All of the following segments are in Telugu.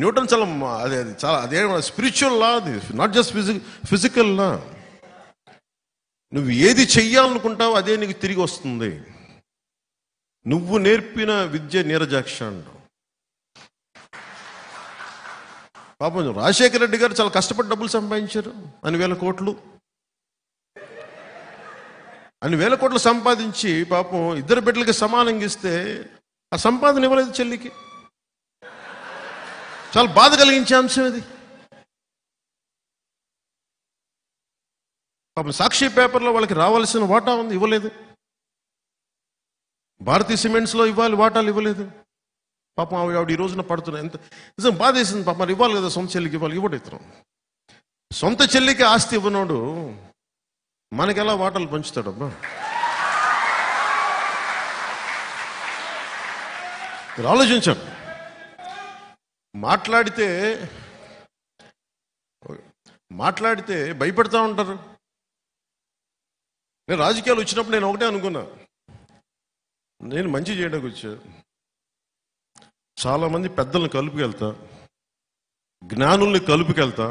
న్యూటన్ చాలా అది చాలా అదే స్పిరిచువల్ లా, అది నాట్ జస్ట్ ఫిజికల్ లా. నువ్వు ఏది చెయ్యాలనుకుంటావో అదే నీకు తిరిగి వస్తుంది. నువ్వు నేర్పిన విద్య నీరజాక్ష అంటావు. పాపం రాజశేఖర రెడ్డి గారు చాలా కష్టపడి డబ్బులు సంపాదించారు, అన్ని వేల కోట్లు సంపాదించి పాపం ఇద్దరు బిడ్డలకి సమానంగా ఇస్తే ఆ సంపాదన ఇవ్వలేదు చెల్లికి. చాలా బాధ కలిగించే అంశం ఇది. పాపం సాక్షి పేపర్లో వాళ్ళకి రావాల్సిన వాటా ఉంది, ఇవ్వలేదు. భారతీయ సిమెంట్స్లో ఇవ్వాలి వాటాలు, ఇవ్వలేదు. పాపం ఆవిడ ఈ రోజున పడుతున్నా ఎంత నిజం బాధ వేసింది. పాపం మరి ఇవ్వాలి కదా, సొంత చెల్లికి ఇవ్వాలి, ఇవ్వడం. సొంత చెల్లికి ఆస్తి ఇవ్వనోడు మనకెలా వాటాలు పంచుతాడమ్మా? మీరు ఆలోచించండి. మాట్లాడితే భయపడతా ఉంటారు. నేను రాజకీయాలు వచ్చినప్పుడు నేను ఒకటే అనుకున్నా, నేను మంచి చేయడానికి వచ్చా. చాలామంది పెద్దలను కలుపుకెళ్తా, జ్ఞానుల్ని కలుపుకెళ్తా,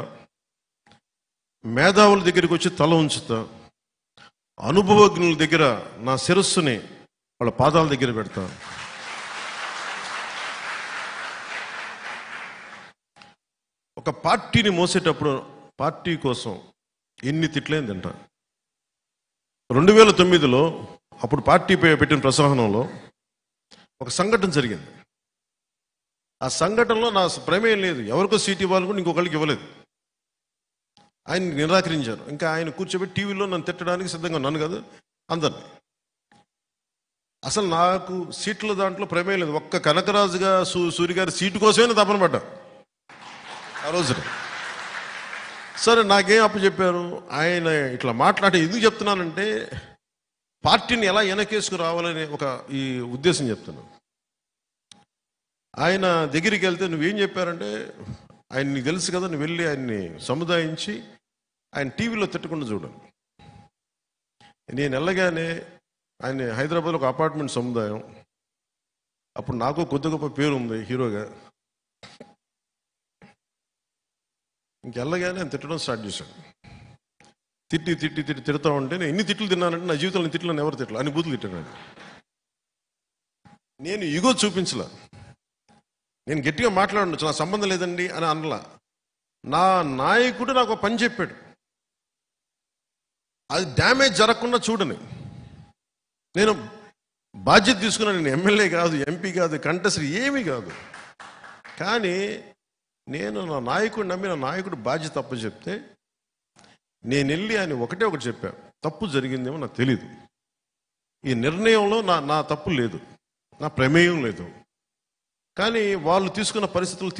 మేధావుల దగ్గరికి వచ్చి తల ఉంచుతా, అనుభవజ్ఞుల దగ్గర నా శిరస్సుని వాళ్ళ పాదాల దగ్గర పెడతా. ఒక పార్టీని మోసేటప్పుడు పార్టీ కోసం ఎన్ని తిట్లేని తింటా. 2009లో అప్పుడు పార్టీ పెట్టిన ప్రసంగంలో ఒక సంఘటన జరిగింది. ఆ సంఘటనలో నా ప్రమేయం లేదు, ఎవరికో సీట్ ఇవ్వాలి కూడా ఇంకొకరికి ఇవ్వలేదు. ఆయన నిరాకరించారు. ఇంకా ఆయన కూర్చోబెట్టి టీవీలో నన్ను తిట్టడానికి సిద్ధంగా, నన్ను కాదు అందరిని. అసలు నాకు సీట్ల దాంట్లో ప్రమేయం లేదు. ఒక్క కనకరాజుగా సూరి గారి సీటు కోసమే తపన పడ్డా ఆ రోజున. సరే, నాకేం అప్పచెప్పారు, ఆయన ఇట్లా మాట్లాడి ఎందుకు చెప్తున్నానంటే పార్టీని ఎలా వెనకేసుకు రావాలనే ఒక ఈ ఉద్దేశం చెప్తున్నాను. ఆయన దగ్గరికి వెళ్తే నువ్వేం చెప్పారంటే, ఆయన నీకు తెలుసు కదా, నువ్వు వెళ్ళి ఆయన్ని సముదాయించి ఆయన టీవీలో తిట్టకుండా చూడండి. నేను వెళ్ళగానే ఆయన హైదరాబాద్లో ఒక అపార్ట్మెంట్ సముదాయం, అప్పుడు నాకు కొద్ది గొప్ప పేరు ఉంది హీరోగా. ఇంకెళ్ళగానే ఆయన తిట్టడం స్టార్ట్ చేశాడు. తిడతా ఉంటే నేను ఎన్ని తిట్లు తిన్నానంటే నా జీవితంలో తిట్లను ఎవరు తిట్టలే, అన్ని బూతులు తిట్టాను. నేను ఇగో చూపించలా, నేను గట్టిగా మాట్లాడచ్చు, నా సంబంధం లేదండి అని అనలా. నా నాయకుడు నాకు ఒక పని చెప్పాడు, అది డ్యామేజ్ జరగకుండా చూడని నేను బాధ్యత తీసుకున్నాను. నేను ఎమ్మెల్యే కాదు, ఎంపీ కాదు, కంటెస్ట్ ఏమీ కాదు. కానీ నేను నా నాయకుడు నమ్మి నా నాయకుడు బాధ్యత తప్పు చెప్తే నేను వెళ్ళి ఆయన ఒకటే ఒకటి చెప్పా, తప్పు జరిగిందేమో నాకు తెలీదు, ఈ నిర్ణయంలో నా తప్పు లేదు, నా ప్రమేయం లేదు. కానీ వాళ్ళు తీసుకున్న పరిస్థితులు